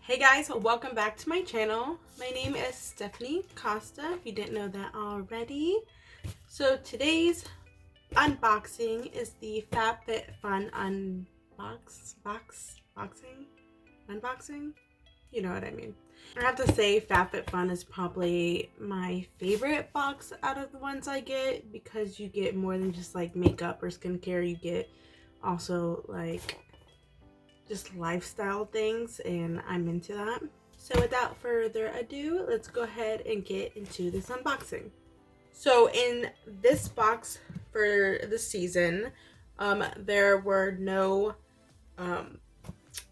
Hey guys, welcome back to my channel. My name is Stephanie Costa, if you didn't know that already. So today's unboxing is the FabFitFun unboxing? You know what I mean. I have to say FabFitFun is probably my favorite box out of the ones I get because you get more than just like makeup or skincare. You get also like just lifestyle things, and I'm into that. So without further ado, let's go ahead and get into this unboxing. So in this box for the season, there were no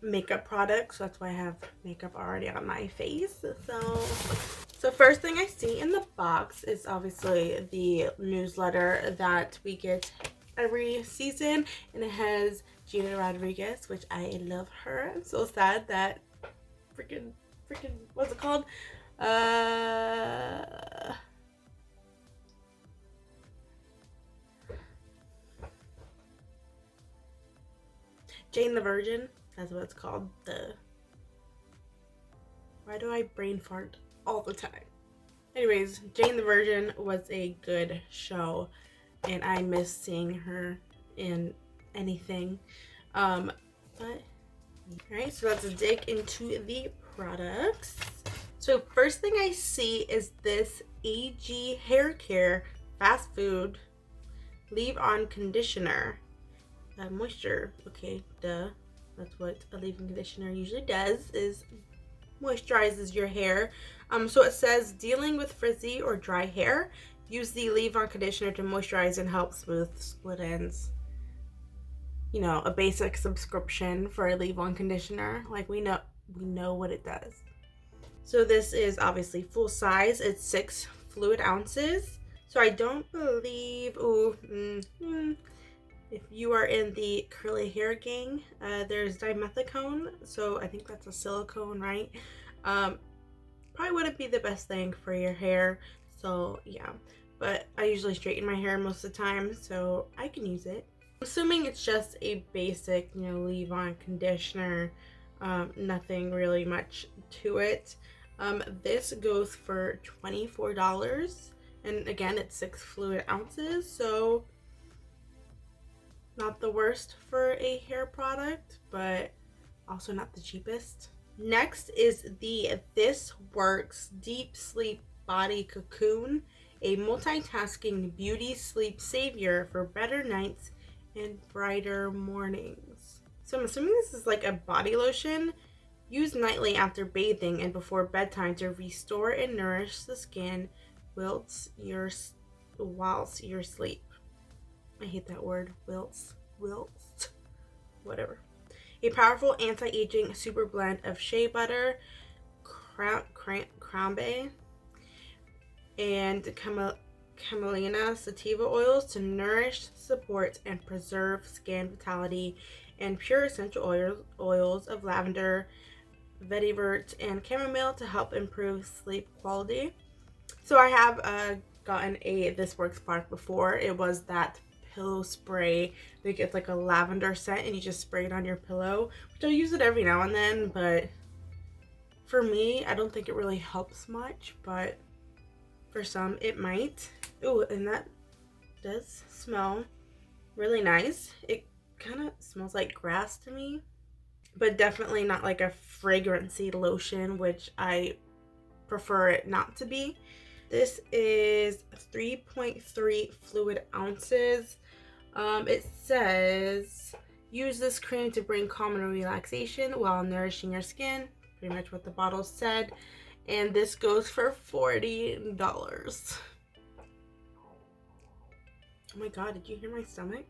makeup products, so that's why I have makeup already on my face. So first thing I see in the box is obviously the newsletter that we get every season, and it has Gina Rodriguez, which I love her. I'm so sad that freaking what's it called? Jane the Virgin. That's what it's called. Why do I brain fart all the time? Anyways, Jane the Virgin was a good show, and I miss seeing her in anything. But alright, so let's dig into the products. So first thing I see is this AG Hair Care Fast Food Leave-On Conditioner. Moisture. Okay, duh. That's what a leave-in conditioner usually does, is moisturizes your hair. So it says, dealing with frizzy or dry hair, use the leave-on conditioner to moisturize and help smooth split ends. You know, a basic subscription for a leave-on conditioner. Like we know what it does. So this is obviously full size. It's 6 fluid ounces. So I don't believe, if you are in the curly hair gang, there's dimethicone. So I think that's a silicone, right? Probably wouldn't be the best thing for your hair. So yeah, but I usually straighten my hair most of the time, so I can use it. I'm assuming it's just a basic, leave-on conditioner. Nothing really much to it. This goes for $24, and again, it's 6 fluid ounces, so not the worst for a hair product, but also not the cheapest. Next is the This Works Deep Sleep Body Cocoon, a multitasking beauty sleep savior for better nights and brighter mornings. So I'm assuming this is like a body lotion. Use nightly after bathing and before bedtime to restore and nourish the skin whilst you're asleep. I hate that word, whilst, whatever. A powerful anti-aging super blend of shea butter, cranberry, and camelina sativa oils to nourish, support, and preserve skin vitality, and pure essential oils of lavender, vetiver, and chamomile to help improve sleep quality. So I have gotten a This Works product before. It was that pillow spray. They get like a lavender scent and you just spray it on your pillow, which I'll use it every now and then, but for me, I don't think it really helps much, but for some it might. Ooh, and that does smell really nice. It kind of smells like grass to me, but definitely not like a fragrancy lotion, which I prefer it not to be. This is 3.3 fluid ounces. It says, use this cream to bring calm and relaxation while nourishing your skin. Pretty much what the bottle said. And this goes for $40. Oh my god, did you hear my stomach?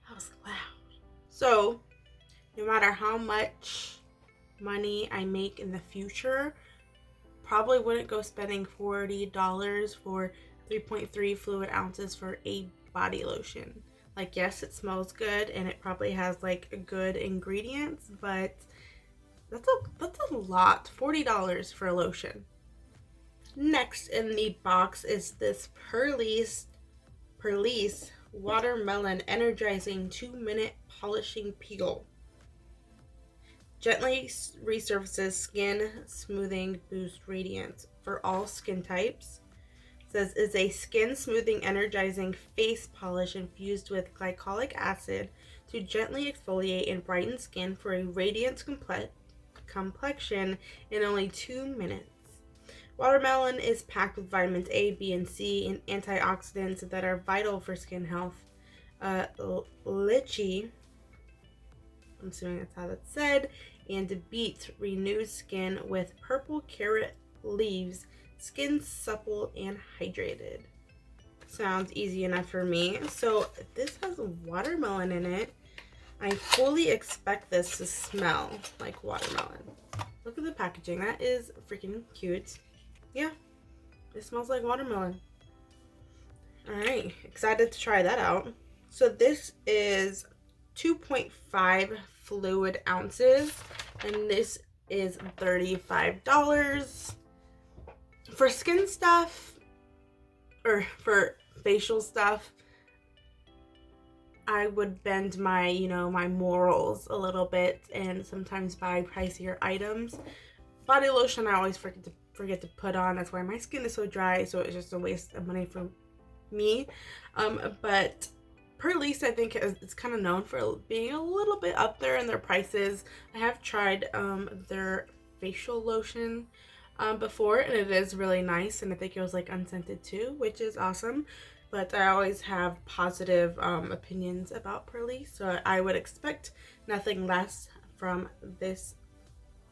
That was loud. So, no matter how much money I make in the future, probably wouldn't go spending $40 for 3.3 fluid ounces for a body lotion. Like, yes, it smells good and it probably has like good ingredients, but that's a lot. $40 for a lotion. Next in the box is this Purlisse Watermelon Energizing 2-minute polishing peel. Gently resurfaces skin, smoothing, boost radiance for all skin types. It says is a skin smoothing, energizing face polish infused with glycolic acid to gently exfoliate and brighten skin for a radiant complexion in only 2 minutes. Watermelon is packed with vitamins A, B, and C and antioxidants that are vital for skin health. Lychee, I'm assuming that's how that's said, and beet renews skin with purple carrot leaves, skin supple and hydrated. Sounds easy enough for me. So this has watermelon in it. I fully expect this to smell like watermelon. Look at the packaging. That is freaking cute. Yeah, it smells like watermelon. Alright, excited to try that out. So this is 2.5 fluid ounces, and this is $35. For skin stuff, or for facial stuff, I would bend my, my morals a little bit and sometimes buy pricier items. Body lotion I always forget to put on. That's why my skin is so dry, so it's just a waste of money for me. But Purlisse, I think, is kind of known for being a little bit up there in their prices. I have tried their facial lotion before, and it is really nice, and I think it was like unscented too, which is awesome. But I always have positive opinions about Purlisse, so I would expect nothing less from this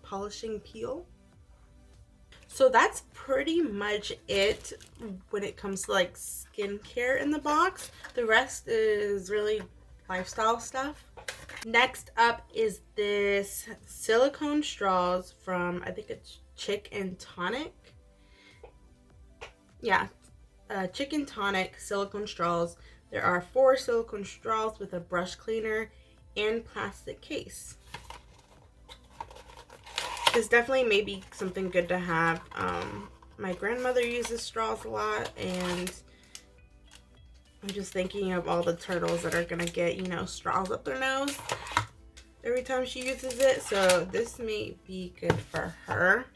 polishing peel. So that's pretty much it when it comes to like skincare in the box. The rest is really lifestyle stuff. Next up is this Silicone Straws from, I think it's Chic and Tonic. Yeah, Chic and Tonic Silicone Straws. There are 4 silicone straws with a brush cleaner and plastic case. This definitely may be something good to have. My grandmother uses straws a lot, and I'm just thinking of all the turtles that are gonna get, straws up their nose every time she uses it. So this may be good for her.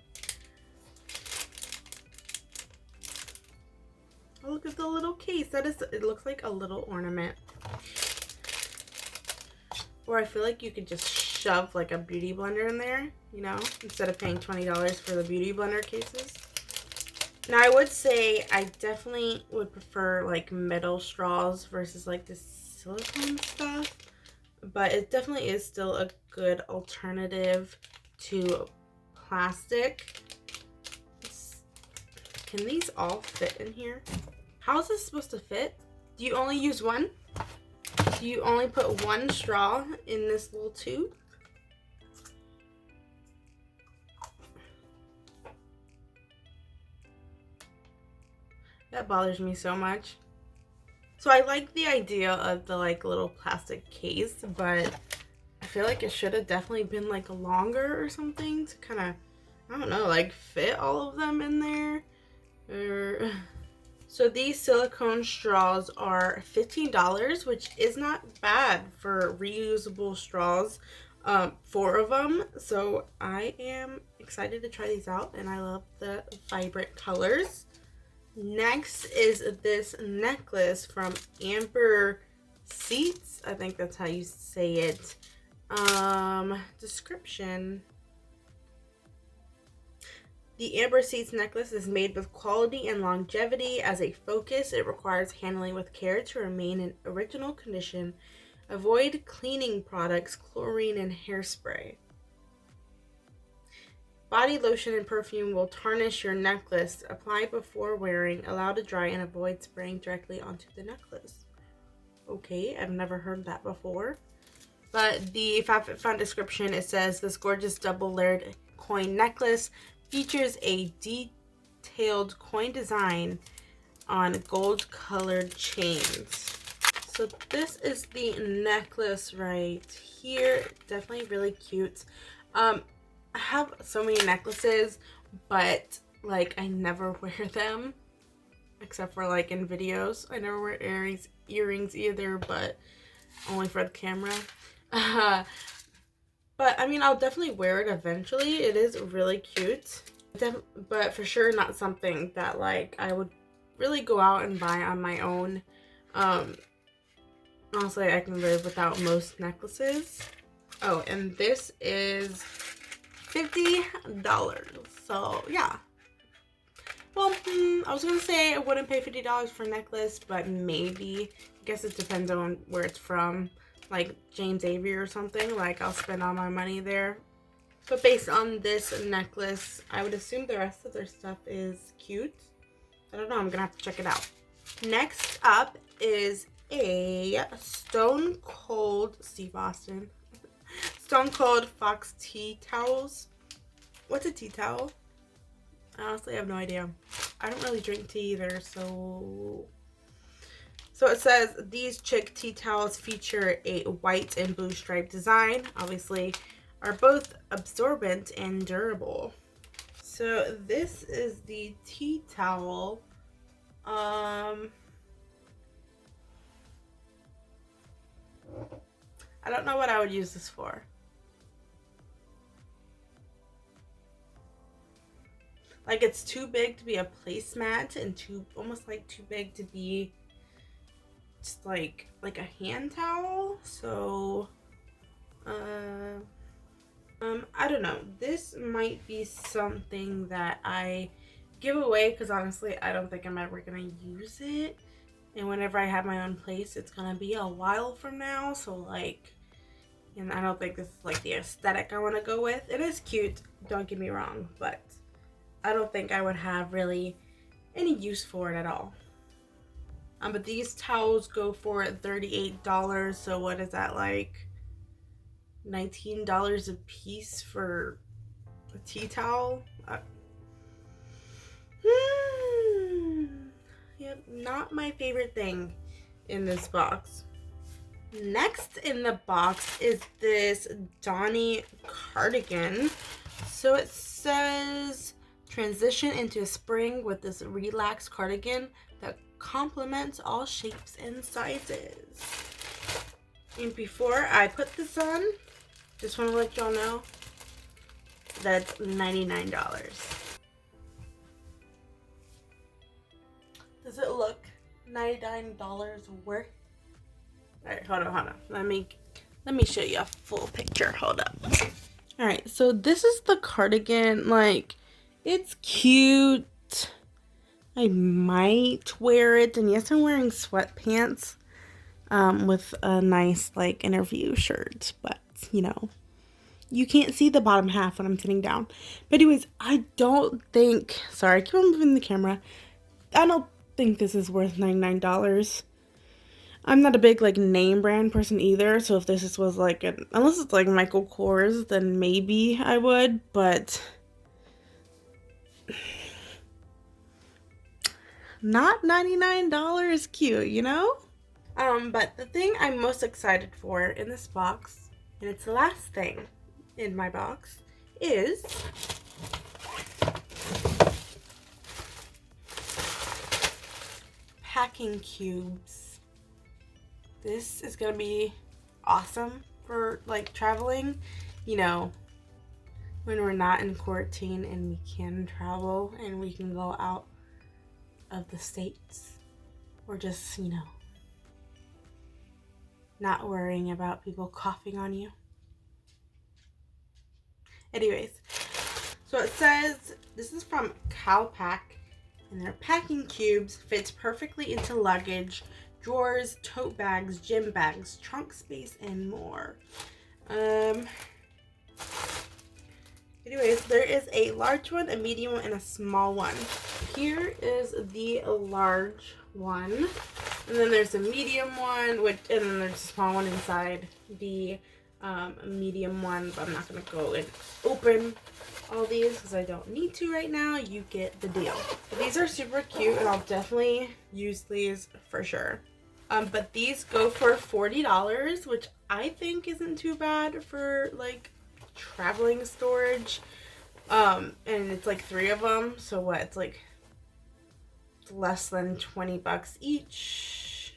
Oh, look at the little case. It looks like a little ornament. Or I feel like you could just shove like a beauty blender in there, instead of paying $20 for the beauty blender cases. Now I would say I definitely would prefer like metal straws versus like this silicone stuff, but it definitely is still a good alternative to plastic. Can these all fit in here? How is this supposed to fit? Do you only use one? Do you only put one straw in this little tube? That bothers me so much. So I like the idea of the like little plastic case, but I feel like it should have definitely been like longer or something to kind of, I don't know, like fit all of them in there. So these silicone straws are $15, which is not bad for reusable straws. 4 of them. So I am excited to try these out, and I love the vibrant colors. Next is this necklace from Amber Sceats. I think that's how you say it. Description. The Amber Sceats necklace is made with quality and longevity as a focus. It requires handling with care to remain in original condition. Avoid cleaning products, chlorine, and hairspray. Body lotion and perfume will tarnish your necklace. Apply before wearing. Allow to dry and avoid spraying directly onto the necklace. Okay, I've never heard that before. But the FabFitFun description, it says this gorgeous double-layered coin necklace features a detailed coin design on gold-colored chains. So this is the necklace right here. Definitely really cute. I have so many necklaces, but like I never wear them except for like in videos. I never wear earrings either, but only for the camera. But I mean, I'll definitely wear it eventually. It is really cute. But for sure not something that like I would really go out and buy on my own. Honestly, I can live without most necklaces. Oh, and this is $50. So yeah. Well, I was gonna say I wouldn't pay $50 for a necklace, but maybe. I guess it depends on where it's from. Like James Avery or something. Like I'll spend all my money there. But based on this necklace, I would assume the rest of their stuff is cute. I don't know, I'm gonna have to check it out. Next up is a Stone Cold Steve Austin. Stone Cold Fox tea towels. What's a tea towel? I honestly have no idea. I don't really drink tea either, so it says these Chic tea towels feature a white and blue striped design. Obviously, are both absorbent and durable. So this is the tea towel. I don't know what I would use this for. Like it's too big to be a placemat and almost like too big to be just like a hand towel. So I don't know. This might be something that I give away because honestly I don't think I'm ever gonna use it. And whenever I have my own place, it's gonna be a while from now. So like, and I don't think this is like the aesthetic I want to go with. It is cute, don't get me wrong, but I don't think I would have really any use for it at all. But these towels go for $38. So what is that, like $19 a piece for a tea towel? Yep, not my favorite thing in this box. Next in the box is this Donni cardigan. So it says transition into spring with this relaxed cardigan that complements all shapes and sizes. And before I put this on, just want to let y'all know that's $99. Does it look $99 worth? Alright, hold on. Let me show you a full picture. Hold up. Alright, so this is the cardigan. Like, it's cute. I might wear it. And yes, I'm wearing sweatpants with a nice, like, interview shirt. But, you know, you can't see the bottom half when I'm sitting down. But anyways, I don't think... Sorry, I keep on moving the camera. I don't think this is worth $99. I'm not a big like name brand person either, so if this was like unless it's like Michael Kors, then maybe I would, but not $99 cute, you know? But the thing I'm most excited for in this box, and it's the last thing in my box, is packing cubes. This is gonna be awesome for like traveling, you know, when we're not in quarantine and we can travel and we can go out of the States, or just, you know, not worrying about people coughing on you. Anyways, so it says this is from Calpak, and their packing cubes fits perfectly into luggage, drawers, tote bags, gym bags, trunk space, and more. Anyways, there is a large one, a medium one, and a small one. Here is the large one, and then there's a medium one, and then there's a small one inside the medium one, but I'm not gonna go and open all these because I don't need to right now. You get the deal. But these are super cute, and I'll definitely use these for sure. But these go for $40, which I think isn't too bad for like traveling storage. And it's like 3 of them, so what? It's like less than $20 each,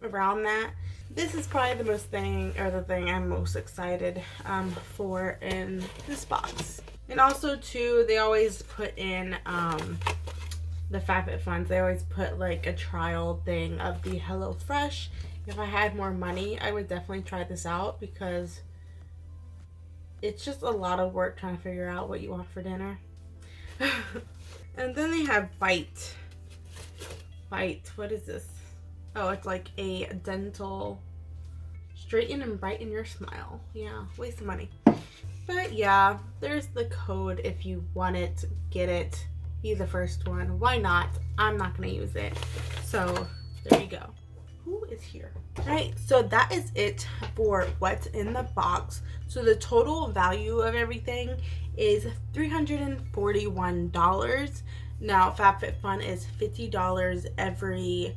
around that. this is probably the thing I'm most excited for in this box. And also too, they always put in the FabFitFun, they always put like a trial thing of the HelloFresh. If I had more money, I would definitely try this out because it's just a lot of work trying to figure out what you want for dinner. And then they have Bite. What is this? Oh, it's like a dental straighten and brighten your smile. Yeah, waste of money. But yeah, there's the code if you want it, get it, be the first one. Why not? I'm not gonna use it. So there you go. Who is here? Alright, so that is it for what's in the box. So the total value of everything is $341. Now FabFitFun is $50 every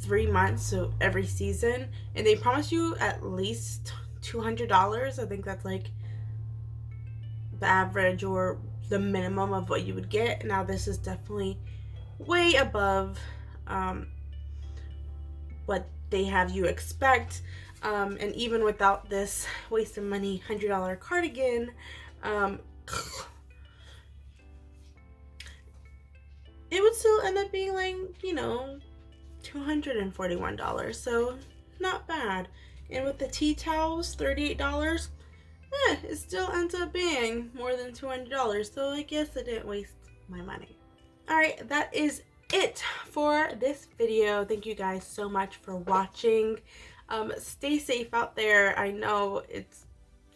3 months, so every season, and they promise you at least $200. I think that's like the average or the minimum of what you would get. Now this is definitely way above what they have you expect, and even without this waste of money $100 cardigan, it would still end up being like, you know, $241, so not bad. And with the tea towels, $38, it still ends up being more than $200, so I guess I didn't waste my money. Alright, that is it for this video. Thank you guys so much for watching. Stay safe out there. I know it's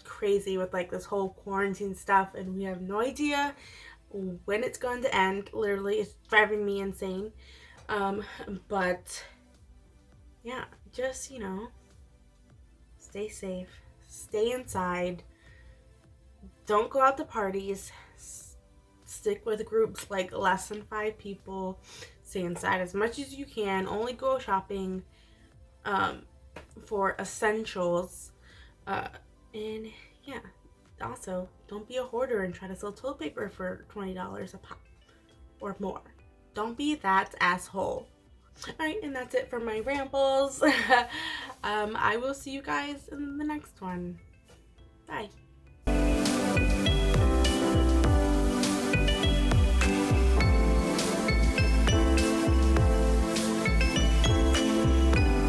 crazy with like this whole quarantine stuff, and we have no idea when it's going to end. Literally, it's driving me insane. But yeah, just, you know, stay safe, stay inside, don't go out to parties, stick with groups like less than 5 people, stay inside as much as you can, only go shopping for essentials, and yeah, also don't be a hoarder and try to sell toilet paper for $20 a pop or more. Don't be that asshole. Alright, and that's it for my rambles. I will see you guys in the next one. Bye.